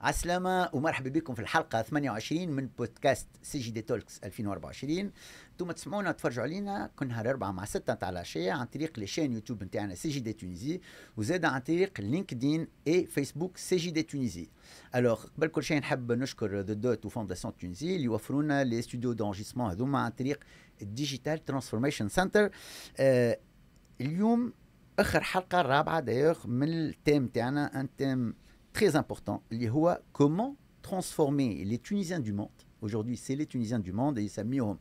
عسلامة ومرحبا بكم في الحلقة 28 من بودكاست سي جي دي تولكس 2024. انتم تسمعونا تفرجوا علينا كل نهار 4 مع 6 تاع العشية عن طريق لشين يوتيوب نتاعنا سي جي دي تونيزي، وزاد عن طريق لينكدين اي فيسبوك سي جي دي تونيزي. الوغ قبل كل شيء نحب نشكر ذا دوت وفونداسيون تونيزي اللي يوفرونا لي ستوديو دونجيسمون هذوما عن طريق الديجيتال ترانسفورميشن سنتر. اليوم اخر حلقة الرابعة دايوغ من التيم تاعنا، ان تيم très important, comment transformer les Tunisiens du monde. Aujourd'hui, c'est les Tunisiens du monde et ils s'amusent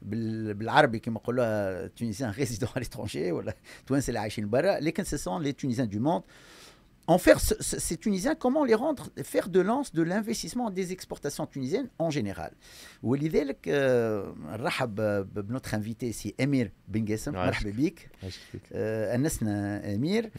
بالعربي كما يقولوا Tunisiens résidents à l'étranger ولا توانسة اللي عايشين برا، لكن ce sont les Tunisiens du monde. En faire ces Tunisiens, comment les rendre, faire de lance de l'investissement des exportations tunisiennes en général. ولذلك نرحب بنوتر انفيتي سي امير بن قاسم. مرحبا بك. انسنا امير.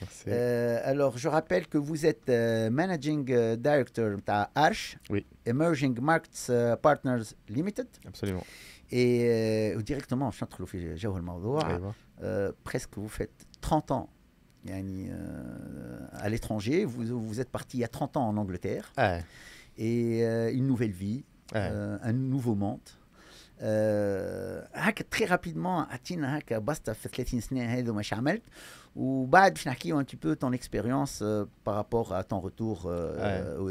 Alors je rappelle que vous êtes managing director نتاع ARCH, oui. Emerging Markets Partners Limited. Absolument. Et directement باش ندخلوا في جو الموضوع. Presque vous faites 30 ans à l'étranger, vous êtes parti il y a 30 ans en Angleterre, et une nouvelle vie, un nouveau monde. Très rapidement, عطينا هكا بسطة في 30 سنة هذو ماش عملت، وبعد باش نحكيو un petit peu ton expérience par rapport à ton retour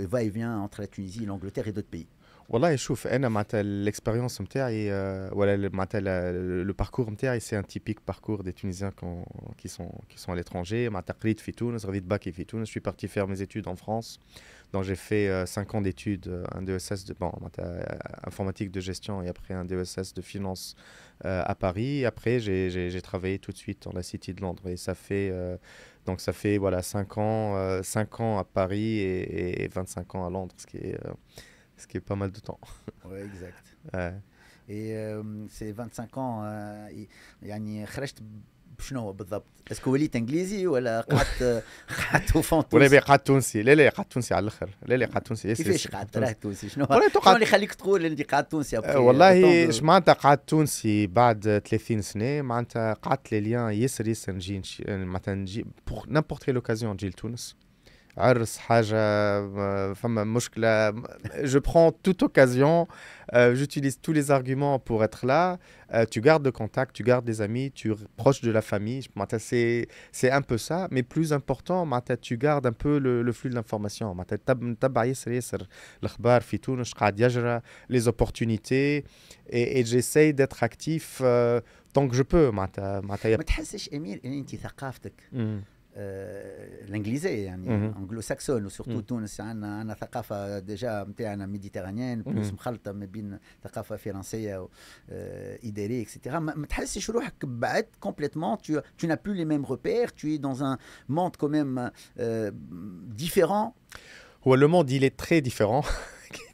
et va-et-vient entre la Tunisie, l'Angleterre et d'autres pays. والله شوف انا معناتها الاكسبيريونس نتاعي ولا معناتها لو باركور نتاعي سي ان تيبيك باركور دي تونيزيان qui sont à l'étranger. معناتها قريت في تونس، غاديت باكي في تونس. Je suis parti faire mes études en France, donc j'ai fait 5 ans d'études, un DESS de informatique de gestion et après un DESS de finance à Paris. Après j'ai travaillé tout de suite dans la City de Londres et ça fait voilà 5 ans à Paris et 25 ans à Londres, ce qui est pas mal de temps. Oui, exact. Et ces 25 ans, يعني خرجت بشنو بالضبط؟ اسكو وليت انجليزي ولا قعدت وفون ولا قعدت تونسي؟ لا قعدت تونسي على الاخر. لا قعدت تونسي. كيفاش قعدت راه تونسي؟ شنو اللي يخليك تقول انت قعدت تونسي؟ والله اش معناتها قعدت تونسي بعد 30 سنه، معناتها قعدت لي ليان ياسر نجي معناتها نجي بور نيمبورت كيل اوكازيون نجي لتونس، عرس حاجة فما مشكلة. Je prends toute occasion, j'utilise tous les arguments pour être là. Tu gardes le contact, tu gardes des amis, tu es proche de la famille. C'est un peu ça, mais plus important, tu gardes un peu le flux de l'information. نتبع ياسر الأخبار في تونس قاعد يجرى les opportunités et j'essaye d'être actif tant que je peux. ما تحسش أمير إن أنت ثقافتك الانجليزيه يعني انجلو ساكسون وسورتو تونس عندنا ثقافه ديجا نتاعنا ميديتيرانيين بلوس مخلطه ما بين ثقافه فرنسيه واداريه اكسترا. ما تحسش روحك بعد كومبليتمون؟ tu n'as plus les mêmes repères, tu es dans un monde quand même différent. هو le monde il est très différent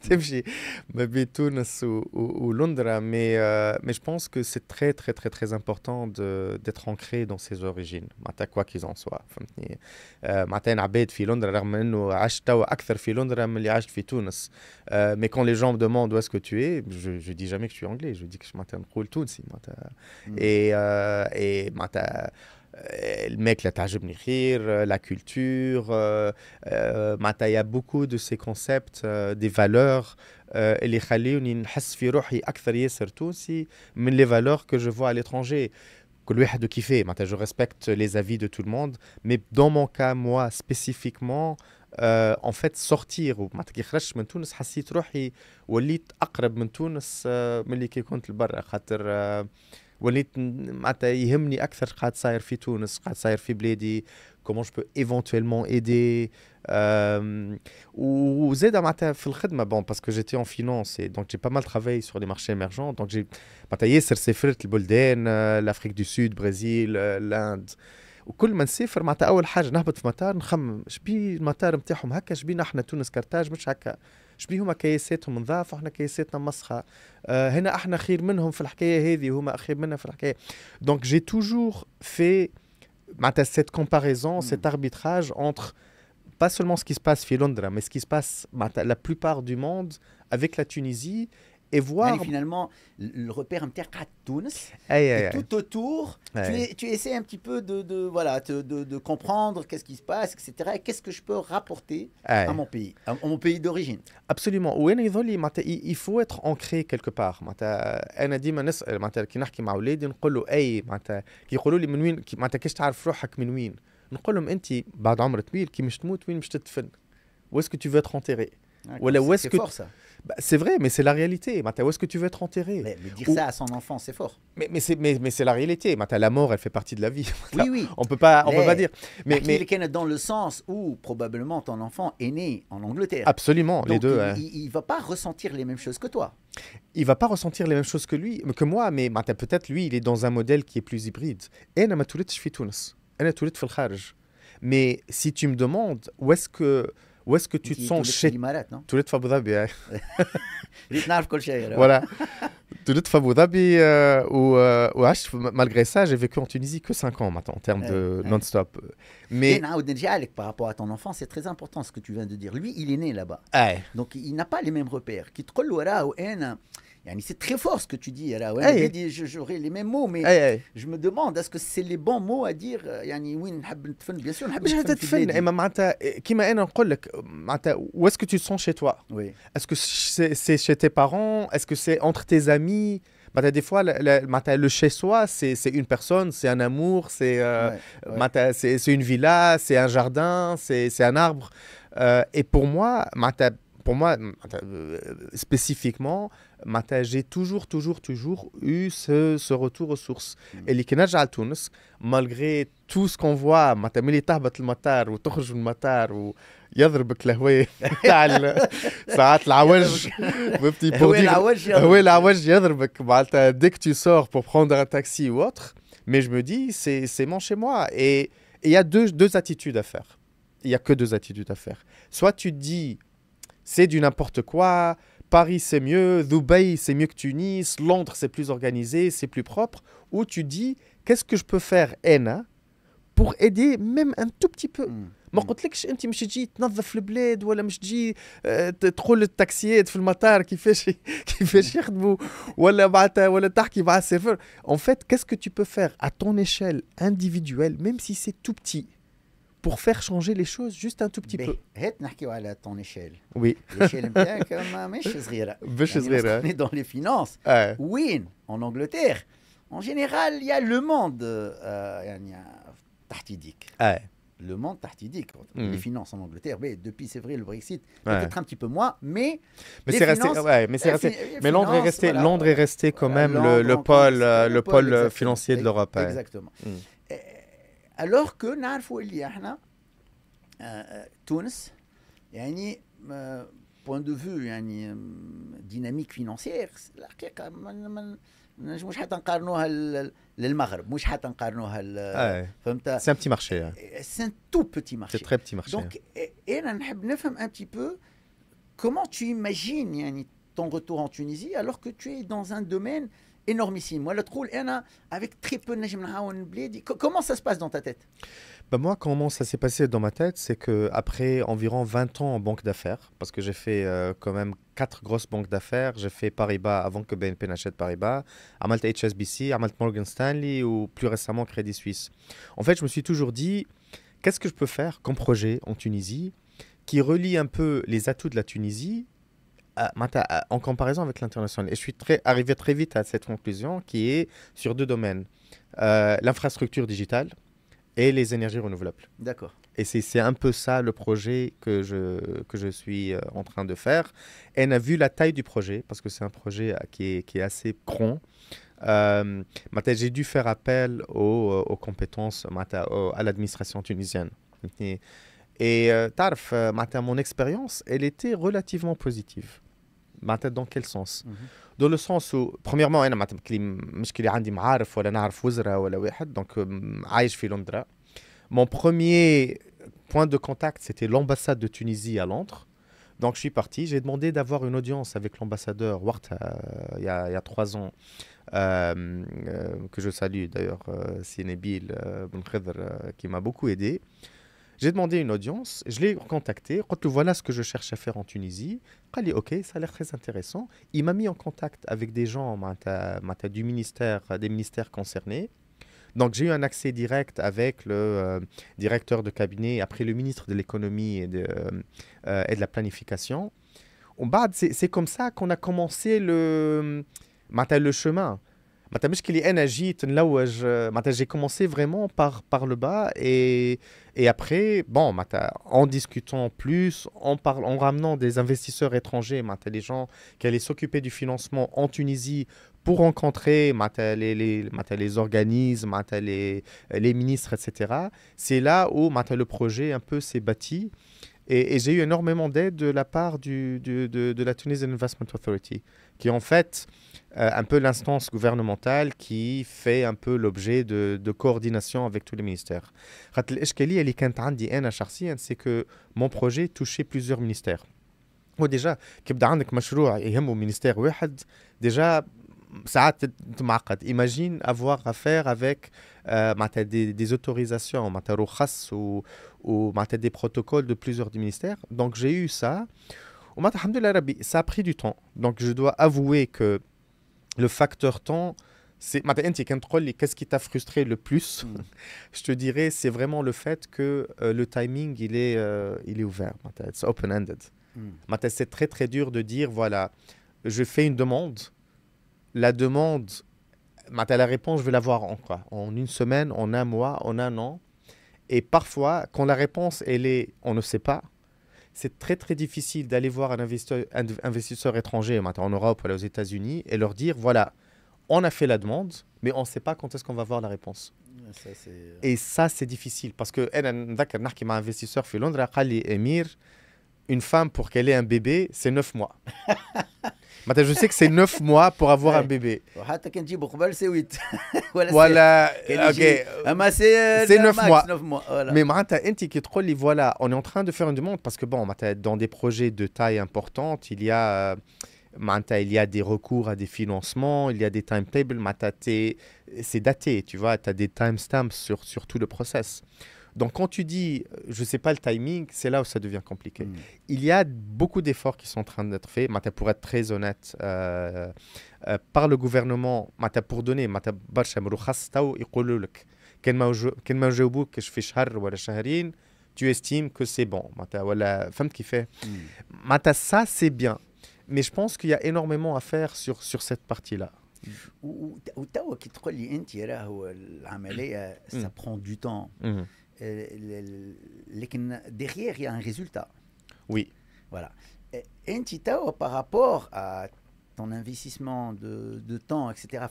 تمشي ما بين تونس ولندن, mais je pense que c'est très très très très important d'être ancré dans ses origines, معناتها quoi qu'ils en soient. فهمتني؟ معناتها انا عبيت في لندن رغم انه عشت توا اكثر في لندن من اللي عشت في تونس. mais quand les gens me demandent où est-ce que tu es, je dis jamais que je suis anglais, je dis que معناتها نقول تونسي معناتها. et معناتها الماكلة تعجبني خير, la culture, il y a beaucoup de ces concepts, des valeurs اللي يخليوني نحس في روحي أكثر ياسر تونسي من les valeurs que je vois à l'étranger. كل واحد وكيفاه, je respecte les avis de tout le monde, mais dans mon cas, moi, spécifiquement, en fait, sortir كي خرجت من تونس حسيت روحي وليت أقرب من تونس من اللي كي كنت لبرا, خاطر وليت معناتها يهمني أكثر قاعد صاير في تونس, قاعد صاير في بلادي, comment je peux éventuellement aider. وزاد معناتها في الخدمة, bon, parce que j'étais en finance et donc j'ai pas mal travaillé sur les marchés émergents, donc j'ai معناتها ياسر سافرت البلدان, l'Afrique du Sud, Brésil, l'Inde. وكل ما نسافر معناتها أول حاجة نهبط في مطار نخمم شبي المطار نتاعهم هكا, شبينا احنا تونس كارتاج مش هكا, شبيه هما كياساتهم نظاف وإحنا كياساتنا مسخة, هنا احنا خير منهم في الحكاية هذه وهما خير منا في الحكاية. Donc j'ai toujours fait cette comparaison, cet arbitrage entre pas seulement ce qui se passe à Londres, mais ce qui se passe la plupart du monde avec la Tunisie et voir. يعني finalement, le repère نتاعك à Tunis, Aïe, et aïe, aïe. tout autour, Ouais. tu essaies un petit peu voilà, de comprendre qu'est-ce qui se passe, etc. Et qu'est-ce que je peux rapporter à Aïe. mon pays, à mon pays d'origine. Absolument. وين يظل il faut être ancré quelque part. انا ديما نسال كي نحكي مع اولادي نقول له اي كي يقولوا لي من وين كيش تعرف روحك من وين نقول لهم انت بعد عمر طويل كي مش تموت وين مش تدفن où est-ce que tu veux être enterré. Voilà, où est-ce C'est que fort ça. Bah, c'est vrai, mais c'est la réalité. Où est-ce que tu veux être enterré. Mais dire ça à son enfant, c'est fort. Mais c'est la réalité. La mort, elle fait partie de la vie. Oui, oui. On peut pas dire. Mais dans le sens où probablement ton enfant est né en Angleterre. Absolument, donc les deux. Il va pas ressentir les mêmes choses que toi. Il va pas ressentir les mêmes choses que moi, mais peut-être lui, il est dans un modèle qui est plus hybride. أنا ما تولدتش في تونس. أنا تولدت في الخارج. Mais si tu me demandes où est-ce que tu te sens chez non? تولدت في أبو ظبي. ريت نعرف كل شيء. Voilà. تولدت في أبو ظبي وعشت malgré ça, j'ai vécu en Tunisie que 5 ans maintenant en termes de non-stop. Mais par rapport à ton enfant, c'est très important ce que tu viens de dire. Lui, il est né là-bas. Donc il n'a pas les mêmes repères. Qui te c'est très fort ce que tu dis. J'aurais les mêmes mots, mais je me demande, est-ce que c'est les bons mots à dire? Bien sûr, مش هتدفن اما معناتها كيما انا نقول لك معناتها où est-ce que tu te sens chez toi. Oui. Est-ce que c'est chez tes parents? Est-ce que c'est entre tes amis? Des fois le chez soi c'est une personne, c'est un amour, c'est une villa, c'est un jardin, c'est un arbre. Et pour moi spécifiquement j'ai toujours eu ce retour aux sources. اللي كي نرجع لتونس malgré tout ce qu'on voit ملي تهبط المطار وتخرج من المطار ويضربك الهواء تاع ساعات العوج هو العوج يضربك dès que tu sors pour prendre un taxi ou autre. Mais je me dis c'est mon chez moi et il y a deux attitudes à faire. Il y a que deux attitudes à faire. Soit tu te dis c'est du n'importe quoi, Paris c'est mieux, Dubaï c'est mieux que Tunis, Londres c'est plus organisé, c'est plus propre, ou tu dis qu'est-ce que je peux faire pour aider même un tout petit peu. ما قلتلكش انت مش تجي تنظف البلاد ولا مش تجي تدخل التاكسيات في المطار كيفاش يخدموا ولا تحكي مع السيرفر. En fait, qu'est-ce que tu peux faire à ton échelle individuelle, même si c'est tout petit, pour faire changer les choses juste un tout petit peu. هات نحكيو على ton échelle. Oui. L'échelle نتاعك مش صغيرة. مش صغيرة. On est dans les finances. Oui, en Angleterre, en général, il y a le monde تحت يديك. Le monde تحت يديك. Les finances en Angleterre, mais depuis c'est vrai le Brexit, peut-être un petit peu moins, mais c'est resté. Mais Londres est resté quand même le pôle financier de l'Europe. Exactement. Alors que نعرفوا اللي احنا تونس point de vue dynamique financière الحقيقة مش حتى نقارنوها للمغرب مش حتى نقارنوها فهمت. C'est un petit marché. C'est un tout petit marché. C'est très petit marché. Donc أنا نحب نفهم un petit peu comment tu imagines ton retour en Tunisie alors que tu es dans un domaine énormissime. Moi, le troll, avec très peu de comment ça se passe dans ta tête? Moi, comment ça s'est passé dans ma tête, c'est qu'après environ 20 ans en banque d'affaires, parce que j'ai fait quand même 4 grosses banques d'affaires, j'ai fait Paribas avant que BNP n'achète Paribas, Amalt HSBC, Amalt Morgan Stanley ou plus récemment Crédit Suisse. En fait, je me suis toujours dit, qu'est-ce que je peux faire comme projet en Tunisie qui relie un peu les atouts de la Tunisie en comparaison avec l'international. Et je suis arrivé très vite à cette conclusion qui est sur 2 domaines. L'infrastructure digitale et les énergies renouvelables. D'accord. Et c'est un peu ça le projet que je suis en train de faire. Et on a vu la taille du projet, parce que c'est un projet qui est assez grand. J'ai dû faire appel aux compétences à l'administration tunisienne. Et mon expérience, elle était relativement positive. Dans quel sens? Dans le sens où, premièrement, أنا مش كلي عندي معارف ولا نعرف وزراء ولا واحد, donc عايش في لندن. Mon premier point de contact, c'était l'ambassade de Tunisie à Londres. Donc je suis parti, j'ai demandé d'avoir une audience avec l'ambassadeur il y a 3 ans, que je salue d'ailleurs, Sinebil Ben Khedr, qui m'a beaucoup aidé. J'ai demandé une audience, je l'ai contacté, quand voilà ce que je cherche à faire en Tunisie. Il dit ok, ça a l'air très intéressant. Il m'a mis en contact avec des gens du ministère, des ministères concernés. Donc j'ai eu un accès direct avec le directeur de cabinet, après le ministre de l'économie et de la planification. C'est comme ça qu'on a commencé le chemin. J'ai commencé vraiment par le bas et après, bon, en discutant plus, en ramenant des investisseurs étrangers, les gens qui allaient s'occuper du financement en Tunisie pour rencontrer les organismes, les ministres, etc. C'est là où le projet un peu s'est bâti. Et j'ai eu énormément d'aide de la part de la Tunisian Investment Authority, qui est en fait un peu l'instance gouvernementale qui fait un peu l'objet de coordination avec tous les ministères. الإشكالية اللي كانت عندي أنا شخصيا c'est que mon projet touchait plusieurs ministères. وديجا كيبدا عندك مشروع يهمه ministère واحد déjà ساعات معقد. Imagine avoir à faire avec des autorisations, رخص ou des protocoles de plusieurs ministères. Donc j'ai eu ça. Ça a pris du temps. Donc je dois avouer que le facteur temps, c'est qu'est-ce qui t'a frustré le plus? Je te dirais, c'est vraiment le fait que le timing, il est ouvert. C'est open-ended. C'est très très dur de dire, voilà, je fais une demande. La demande, la réponse, je vais l'avoir en une semaine, en un mois, en un an. Et parfois, quand la réponse, on ne sait pas, c'est très très difficile d'aller voir un investisseur étranger en Europe ou aux États-Unis et leur dire, voilà, on a fait la demande, mais on ne sait pas quand est-ce qu'on va voir la réponse. Et ça, c'est difficile parce que un investisseur في لندن قال لي Emir, une femme pour qu'elle ait un bébé, c'est 9 mois. Je sais que c'est 9 mois pour avoir un bébé. C'est 8. Voilà, ok. C'est 9 mois. Voilà. Mais voilà, on est en train de faire une demande parce que bon, dans des projets de taille importante, il y a des recours à des financements, il y a des timetables, c'est daté, tu vois, tu as des timestamps sur tout le process. Donc, quand tu dis, je ne sais pas le timing, c'est là où ça devient compliqué. Il y a beaucoup d'efforts qui sont en train d'être faits. Pour être très honnête, par le gouvernement, pour donner, tu estimes que c'est bon. Ça, c'est bien. Mais je pense qu'il y a énormément à faire sur cette partie-là. وتوا كي تقول لي انت راهو العمليه ça prend du temps. Derrière, il y a un résultat. Oui. Voilà. Et par rapport à ton investissement de temps, etc.,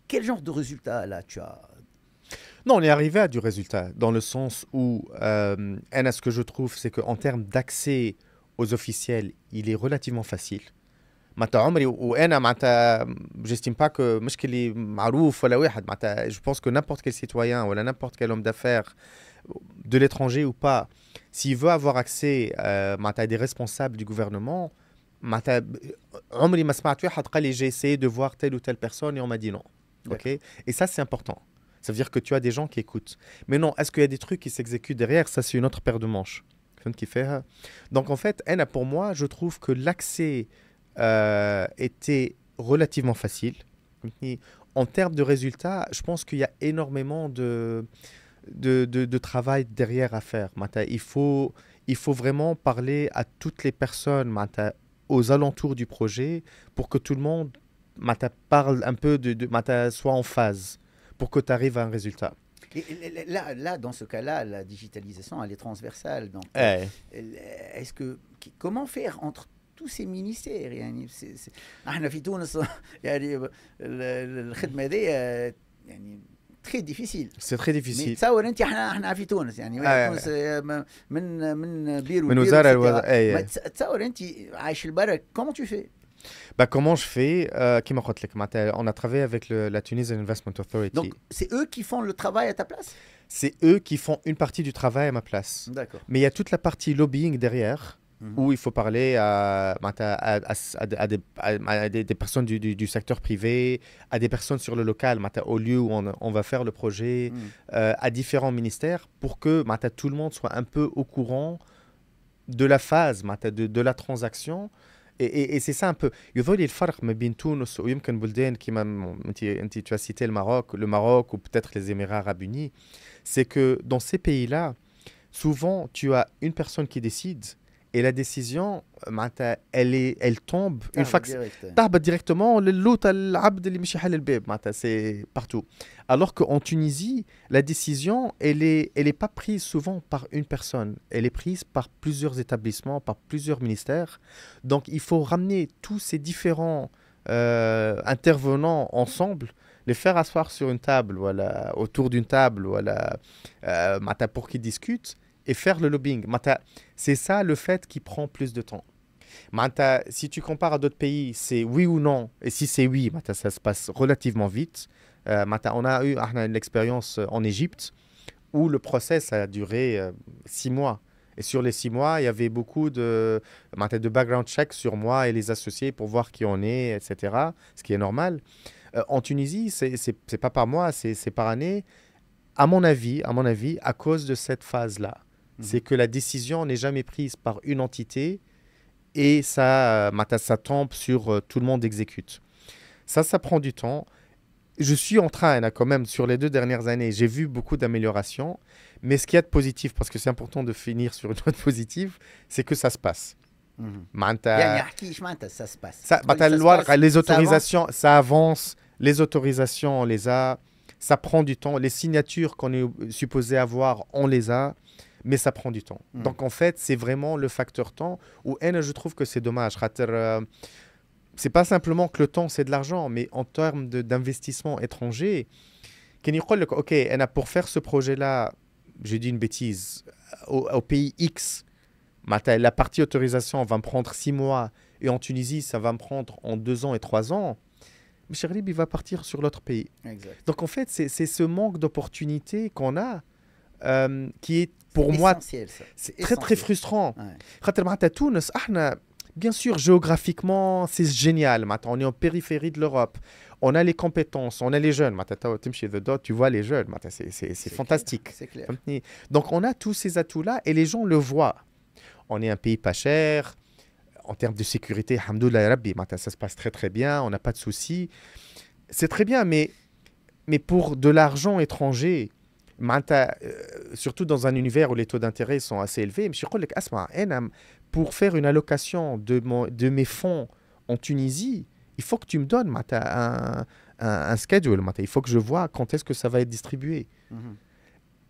quel genre de résultat là tu as? Non, on est arrivé à du résultat, dans le sens où, ce que je trouve, c'est qu'en termes d'accès aux officiels, il est relativement facile. J'estime pas que je pense que n'importe quel citoyen ou n'importe quel homme d'affaires de l'étranger ou pas, s'il veut avoir accès à des responsables du gouvernement, j'ai essayé de voir telle ou telle personne et on m'a dit non. Okay? Et ça, c'est important. Ça veut dire que tu as des gens qui écoutent. Mais non, est-ce qu'il y a des trucs qui s'exécutent derrière? Ça, c'est une autre paire de manches. Donc en fait, pour moi, je trouve que l'accès était relativement facile. En termes de résultats, je pense qu'il y a énormément de travail derrière à faire. Il faut vraiment parler à toutes les personnes aux alentours du projet pour que tout le monde parle un peu, soit en phase pour que tu arrives à un résultat. Et là, dans ce cas-là, la digitalisation, elle est transversale. Donc, comment faire entre tous ces ministères يعني احنا في تونس يعني الخدمه هذه يعني très difficile. C'est très difficile. تصور انت احنا في تونس يعني تونس من بيرو من وزاره تصور انت عايش البرا comment tu fais? Comment je fais? On a travaillé avec la Tunisian Investment Authority. Donc c'est eux qui font le travail à ta place? C'est eux qui font une partie du travail à ma place. D'accord. Mais il y a toute la partie lobbying derrière. où il faut parler à des personnes du secteur privé, à des personnes sur le local, au lieu où on va faire le projet, à différents ministères, pour que tout le monde soit un peu au courant de la phase de la transaction. Et c'est ça un peu. يظل الفرق ما بين تونس ويمكن بلدان كيما انت tu as cité le Maroc ou peut-être les Émirats Arabes Unis, c'est que dans ces pays-là, souvent tu as une personne qui décide et la décision elle tombe une fois que تهبط directement للوطة العبد اللي مش يحل الباب c'est partout. Alors qu'en Tunisie, la décision elle est pas prise souvent par une personne, elle est prise par plusieurs établissements, par plusieurs ministères. Donc il faut ramener tous ces différents intervenants ensemble, les faire asseoir sur une table, voilà, autour d'une table, voilà, pour qu'ils discutent et faire le lobbying. C'est ça le fait qui prend plus de temps. Si tu compares à d'autres pays, c'est oui ou non. Et si c'est oui, ça se passe relativement vite. On a eu l'expérience en Égypte où le process a duré 6 mois. Et sur les 6 mois, il y avait beaucoup de background check sur moi et les associés pour voir qui on est, etc. Ce qui est normal. En Tunisie, c'est pas par mois, c'est par année. À mon avis, à cause de cette phase-là. C'est que la décision n'est jamais prise par une entité et ça tombe sur tout le monde exécute. Ça prend du temps. Je suis en train, quand même, sur les 2 dernières années, j'ai vu beaucoup d'améliorations. Mais ce qu'il y a de positif, parce que c'est important de finir sur une note positive, c'est que ça se passe. Ça se passe. Les autorisations, ça avance. Les autorisations, on les a. Ça prend du temps. Les signatures qu'on est supposé avoir, on les a. Mais ça prend du temps. Donc, en fait, c'est vraiment le facteur temps où je trouve que c'est dommage. C'est pas simplement que le temps, c'est de l'argent, mais en termes d'investissement étranger, OK, pour faire ce projet-là, j'ai dit une bêtise, au pays X, la partie autorisation va me prendre 6 mois, et en Tunisie, ça va me prendre en 2 ans et 3 ans. Mais Cherib, il va partir sur l'autre pays. Exact. Donc, en fait, c'est ce manque d'opportunité qu'on a qui est, pour moi, c'est très, très frustrant. Bien sûr, géographiquement, c'est génial. On est en périphérie de l'Europe. On a les compétences, on a les jeunes. Tu vois les jeunes. C'est fantastique. C'est clair. Donc, on a tous ces atouts-là et les gens le voient. On est un pays pas cher. En termes de sécurité, alhamdoulilah rabbi, ça se passe très, très bien. On n'a pas de soucis. C'est très bien, mais pour de l'argent étranger, surtout dans un univers où les taux d'intérêt sont assez élevés, pour faire une allocation de mes fonds en Tunisie, il faut que tu me donnes un schedule. Il faut que je vois quand est-ce que ça va être distribué.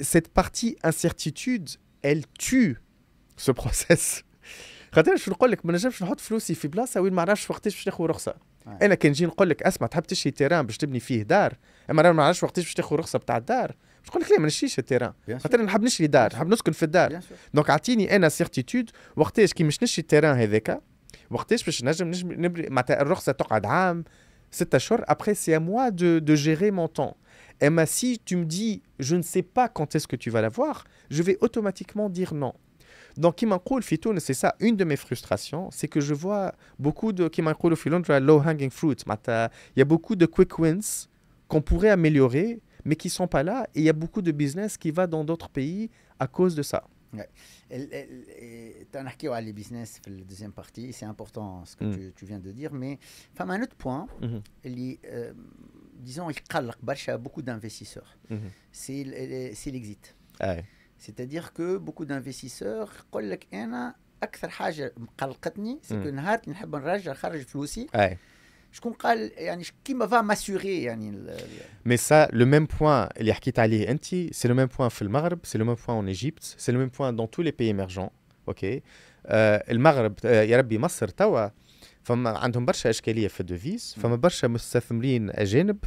Cette partie incertitude, elle tue ce process. خاطر نقول لك ما نجمش نحط فلوسي في بلاصه وين ما نعرفش وقتاش باش ناخذ رخصه. انا كان نجي نقول لك اسمع تحب تشري تيران باش تبني فيه دار، اما انا ما نعرفش وقتاش باش تاخذ رخصه بتاع الدار، باش نقول لك لا ما نشريش التيران، خاطر نحب نشري دار، نحب نسكن في الدار. دونك اعطيني انا سيرتيتود وقتاش كي مش نشري التيران هذاك، وقتاش باش نجم نبري معناتها الرخصه تقعد عام 6 اشهر. Après c'est à moi de gérer mon temps. Et si tu me dis je ne sais pas quand est-ce que tu vas l'avoir, je vais automatiquement dire non. Donc, c'est ça, une de mes frustrations, c'est que je vois beaucoup de low-hanging fruit. Il y a beaucoup de quick wins qu'on pourrait améliorer, mais qui ne sont pas là. Et il y a beaucoup de business qui va dans d'autres pays à cause de ça. Tu as parlé des business dans la deuxième partie, c'est important ce que tu viens de dire, mais il y a un autre point, disons, il y a beaucoup d'investisseurs. C'est l'exit. C'est-à-dire que beaucoup d'investisseurs يقول لك انا اكثر حاجه مقلقتني سكو نهار نحب نرجع خرج فلوسي شكون قال يعني كيما va m'assurer يعني Mais ça, le même point اللي حكيت عليه انت, c'est le même point في المغرب, c'est le même point en Égypte, c'est le même point dans tous les pays émergents. OK. المغرب يا ربي مصر توا فما عندهم برشا اشكاليه في الديفيز, فما برشا مستثمرين اجانب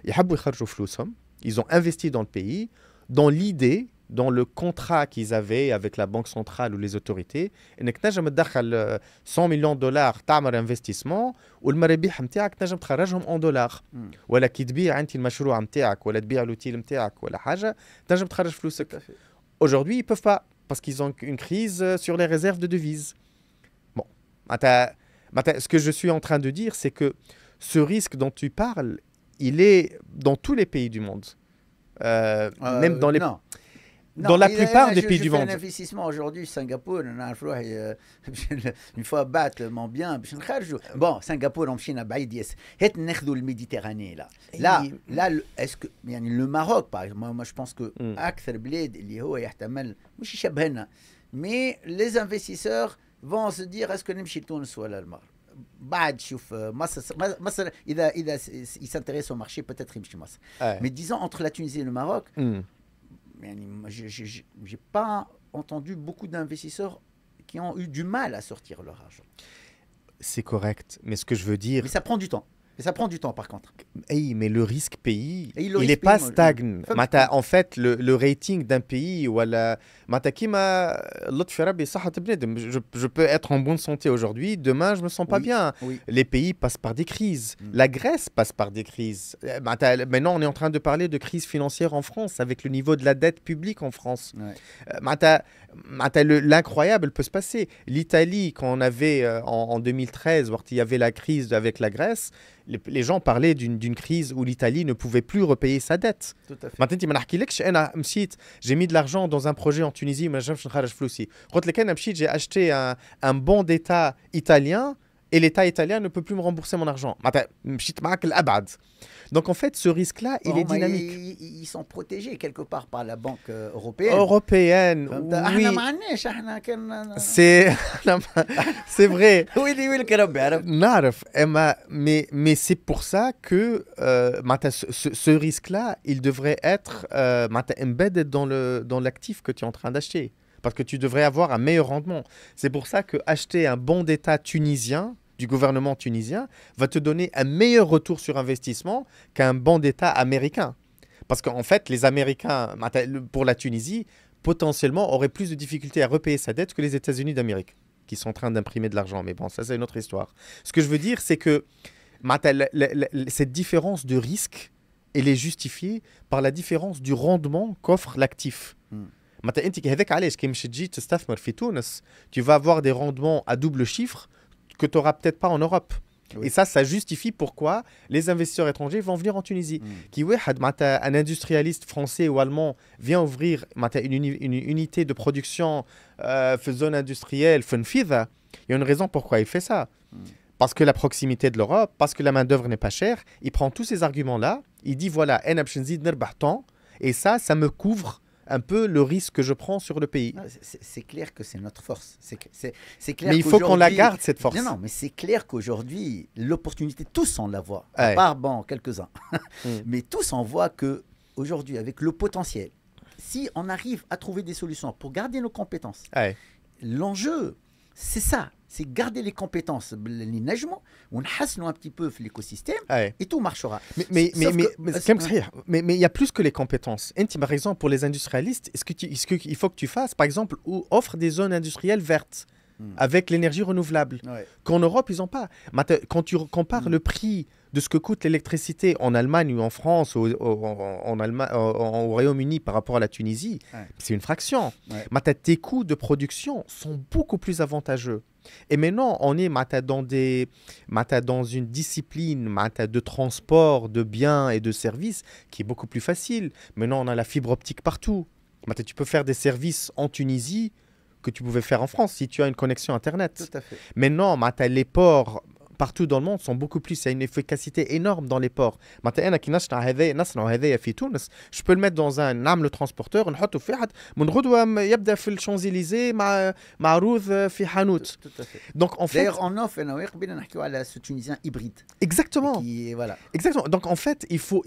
يحبوا يخرجوا فلوسهم. Ils ont investi dans le pays dans l'idée, dans le contrat qu'ils avaient avec la banque centrale ou les autorités, انك تنجم تدخل 100 مليون دولار تعمل انفستيسمون والمرابح نتاعك تنجم تخرجهم en دولار. ولا كي تبيع انت المشروع نتاعك ولا تبيع لوتيل نتاعك ولا حاجه تنجم تخرج فلوسك. Aujourd'hui, ils peuvent pas parce qu'ils ont une crise sur les réserves de devises. Ce que je suis en train de dire, c'est que ce risque dont tu parles, il est dans tous les pays du monde. Même dans les... Non. Dans la plupart des pays du monde. Je fais un investissement aujourd'hui, Singapour, une fois battement bien, bon, Singapour, on chine à Baïdies, et nous le Méditerranée là. Là, est-ce que le Maroc, par exemple, moi je pense que Akthar Bled, mais les investisseurs vont se dire est-ce que nous Tunis ou l'Allemagne. بعد شوف مصر اذا s'intéresse au marché peut-être يمشي مصر. Mais disons entre la Tunisie et le Maroc, j'ai pas entendu beaucoup d'investisseurs qui ont eu du mal à sortir leur argent. C'est correct, mais ce que je veux dire... Mais ça prend du temps. Et ça prend du temps par contre. Hey, mais le risque pays, il n'est pas stagne. En fait, le rating d'un pays, je peux être en bonne santé aujourd'hui, demain je me sens pas bien. Oui. Les pays passent par des crises. La Grèce passe par des crises. Maintenant, on est en train de parler de crise financière en France, avec le niveau de la dette publique en France. L'incroyable peut se passer. L'Italie, quand on avait en 2013, il y avait la crise avec la Grèce, les gens parlaient d'une crise où l'Italie ne pouvait plus repayer sa dette. Tout à fait. J'ai mis de l'argent dans un projet en Tunisie, j'ai acheté un bon d'État italien et l'État italien ne peut plus me rembourser mon argent. Donc en fait, ce risque-là, il est dynamique. Ils sont protégés quelque part par la Banque européenne. Oui. C'est vrai. Mais c'est pour ça que ce risque-là, il devrait être embedded dans l'actif que tu es en train d'acheter. Parce que tu devrais avoir un meilleur rendement. C'est pour ça que acheter un bon d'État tunisien, du gouvernement tunisien, va te donner un meilleur retour sur investissement qu'un bon d'État américain. Parce qu'en fait, les Américains, pour la Tunisie, potentiellement auraient plus de difficultés à repayer sa dette que les États-Unis d'Amérique, qui sont en train d'imprimer de l'argent. Mais bon, ça, c'est une autre histoire. Ce que je veux dire, c'est que cette différence de risque, elle est justifiée par la différence du rendement qu'offre l'actif. Tu vas avoir des rendements à double chiffre que tu n'auras peut-être pas en Europe. Oui. Et ça justifie pourquoi les investisseurs étrangers vont venir en Tunisie. Un industrialiste français ou allemand vient ouvrir une unité de production zone industrielle, il y a une raison pourquoi il fait ça. Parce que la proximité de l'Europe, parce que la main-d'œuvre n'est pas chère, il prend tous ces arguments-là, il dit voilà, et ça me couvre un peu le risque que je prends sur le pays. C'est clair que c'est notre force. C'est clair mais il faut qu'on la garde, cette force. Non, mais c'est clair qu'aujourd'hui, l'opportunité, tous on la voit. À part, quelques-uns. Mais tous on voit qu'aujourd'hui, avec le potentiel, si on arrive à trouver des solutions pour garder nos compétences, l'enjeu, c'est ça. C'est garder les compétences, on hasse un petit peu l'écosystème et tout marchera. Mais il y a plus que les compétences. Par exemple, pour les industrialistes, ce qu'il faut que tu fasses, par exemple, offre des zones industrielles vertes avec l'énergie renouvelable qu'en Europe, ils n'ont pas. Quand tu compares le prix de ce que coûte l'électricité en Allemagne ou en France ou au Royaume-Uni par rapport à la Tunisie, c'est une fraction. Tes coûts de production sont beaucoup plus avantageux. Et maintenant, on est dans une discipline de transport de biens et de services qui est beaucoup plus facile. Maintenant, on a la fibre optique partout. Tu peux faire des services en Tunisie que tu pouvais faire en France si tu as une connexion Internet. Tout à fait. Maintenant, les ports partout dans le monde sont beaucoup plus. Il y a une efficacité énorme dans les ports. Je peux le mettre dans un transporteur, نحطه في واحد من غدوة يبدأ في الشانزليزيه معروض في حانوت. Donc en fait, d'ailleurs en off ce Tunisien hybride. Exactement. Exactement. Donc en fait, il faut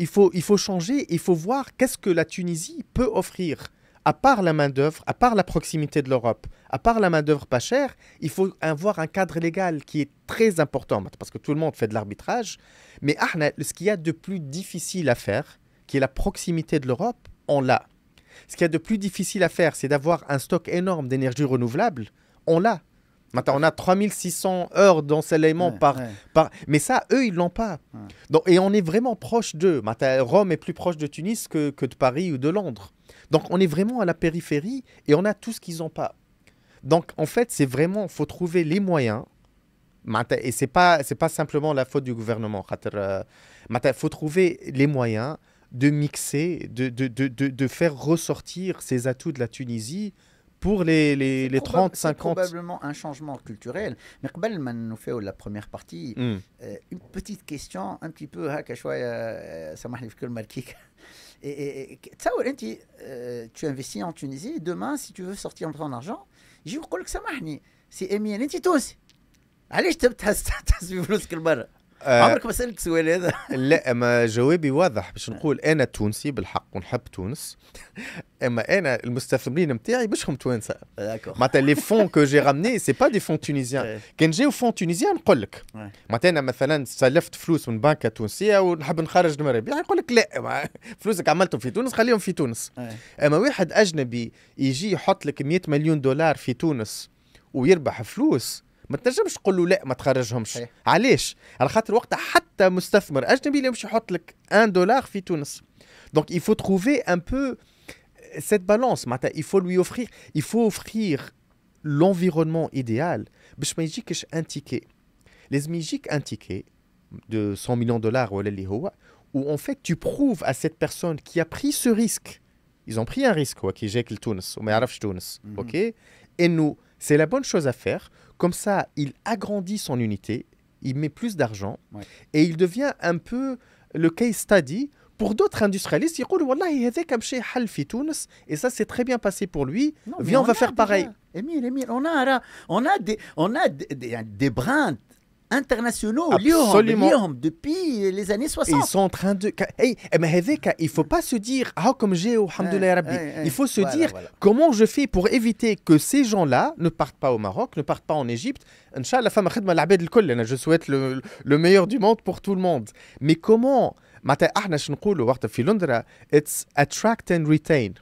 changer, il faut voir qu'est-ce que la Tunisie peut offrir. À part la main-d'œuvre, à part la proximité de l'Europe, à part la main-d'œuvre pas chère, il faut avoir un cadre légal qui est très important parce que tout le monde fait de l'arbitrage. Mais ce qu'il y a de plus difficile à faire, qui est la proximité de l'Europe, on l'a. Ce qu'il y a de plus difficile à faire, c'est d'avoir un stock énorme d'énergie renouvelable, on l'a. Maintenant, on a 3600 heures d'ensoleillement par... Mais ça, eux, ils ne l'ont pas. Donc, et on est vraiment proche d'eux. Rome est plus proche de Tunis que de Paris ou de Londres. Donc, on est vraiment à la périphérie et on a tout ce qu'ils n'ont pas. Donc, en fait, c'est vraiment... Il faut trouver les moyens Et c'est pas simplement la faute du gouvernement. Il faut trouver les moyens de mixer, de faire ressortir ces atouts de la Tunisie pour les 30, 50... C'est probablement un changement culturel. Mais قبل ما نفاو la première partie, une petite question un petit peu هكا شوية سامحني في كلمة ركيكة. تصور انت tu investis en Tunisie, demain si tu veux sortir ton argent, يجي يقول لك سامحني سي امين انت تونسي علاش تحس بفلوسك لبرا؟ عمرك ما سألت السؤال هذا؟ لا، ما جوابي واضح باش نقول انا تونسي بالحق ونحب تونس، اما انا المستثمرين نتاعي باشهم توانسه. معناتها لي فون كو جي رامني سي با دي فون تونيزيان. كان جاو فون تونيزيان نقول لك معناتها انا مثلا سلفت فلوس من بنكه تونسيه ونحب نخرج المرابح، يقول لك لا فلوسك عملتهم في تونس خليهم في تونس. اما واحد اجنبي يجي يحط لك 100 مليون دولار في تونس ويربح فلوس، ما تنجمش تقول له لا ما تخرجهمش. علاش؟ على خاطر وقتها حتى مستثمر اجنبي اللي يمشي يحط لك 1 دولار في تونس. دونك il faut trouver un peu cette balance. معناتها il faut offrir l'environnement idéal باش ما يجيكش ان تيكي. لازم يجيك ان تيكي de 100 millions de dollars ولا اللي هو، où en fait tu prouves à cette personne qui a pris ce risque, ils ont pris un risque كي جاك لتونس وما يعرفش تونس، اوكي، انه c'est la bonne chose à faire. Comme ça, il agrandit son unité, il met plus d'argent, et il devient un peu le case study pour d'autres industrialistes. Ils disent والله هذاك مشى حل في تونس et ça s'est très bien passé pour lui. Viens, on va faire pareil. Émile, on a des brands internationaux depuis les années 60. Ils sont en train de... mais هذاك, il ne faut pas se dire « comme j'ai, alhamdoulilah rabbi ». Il faut se dire « comment je fais pour éviter que ces gens-là ne partent pas au Maroc, ne partent pas en Égypte ». Inch'Allah, femme khidma l'abed l'kol, je souhaite le meilleur du monde pour tout le monde. Mais comment... معناتها احنا شنو نقولوا وقت في لندن it's attract and retain.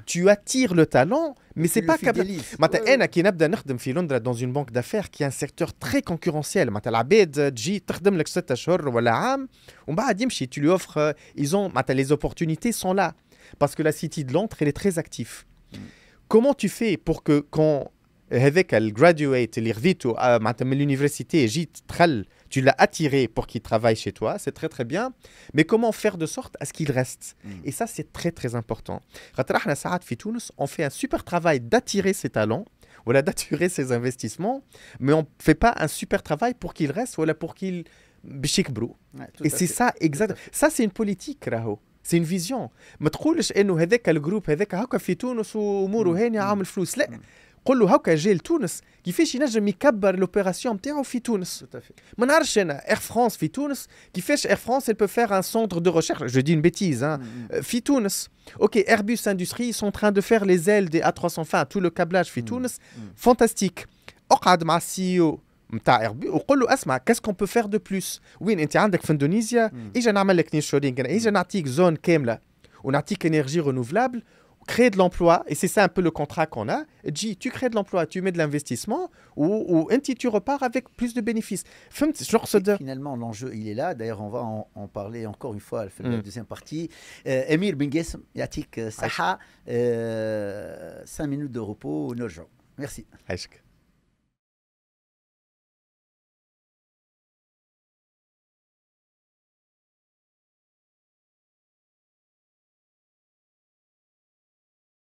Tu attires le talent, mais c'est pas capable. معناتها انا كي نبدا نخدم في لندن dans une banque d'affaires qui est un secteur très concurrentiel. معناتها العباد تجي تخدم لك 6 أشهر ولا عام ومن بعد يمشي. Tu lui offres ils ont معناتها les opportunités sont là parce que la city de Londres elle est très active. Comment tu fais pour que quand هذاك الجراديويت اللي خذيته معناتها من اليونيفرسيتي جيت تخل tu l'as attiré pour qu'il travaille chez toi, c'est très très bien, mais comment faire de sorte à ce qu'il reste? Et ça c'est très très important. خاطر احنا ساعات في تونس on fait un super travail d'attirer ses talents, voilà, d'attirer ses investissements, mais on fait pas un super travail pour qu'il reste, voilà, pour qu'il باش يكبروا. Et c'est ça exact. Ça c'est une politique راهو. C'est une vision. ما تقولش انه هذاك الجروب هذاك هكا في تونس واموره هاني عامل فلوس، لا. قل له هكا جاي لتونس كيفاش ينجم يكبر لوبيراسيون نتاعو في تونس. ما نعرفش انا اير فرانس في تونس كيفاش اير فرانس elle peut faire un centre de recherche, je dis une bêtise في تونس. OK, Airbus Industrie sont en train de faire les ailes des A300, enfin tout le câblage في تونس fantastique. اقعد مع السي او نتاع ايربي وقول له اسمع qu'est-ce qu'on peut faire de plus. وين انت عندك في اندونيسيا اجا نعمل لك نيشورينغ، اجا نعطيك زون كامله ونعطيك énergie renouvelable, créer de l'emploi, et c'est ça un peu le contrat qu'on a. Tu crées de l'emploi, tu mets de l'investissement, ou tu repars avec plus de bénéfices. Finalement, l'enjeu, il est là. D'ailleurs, on va en parler encore une fois à la deuxième partie. Émir Benguessem, Yatik Saha, 5 minutes de repos, Nojo. Merci.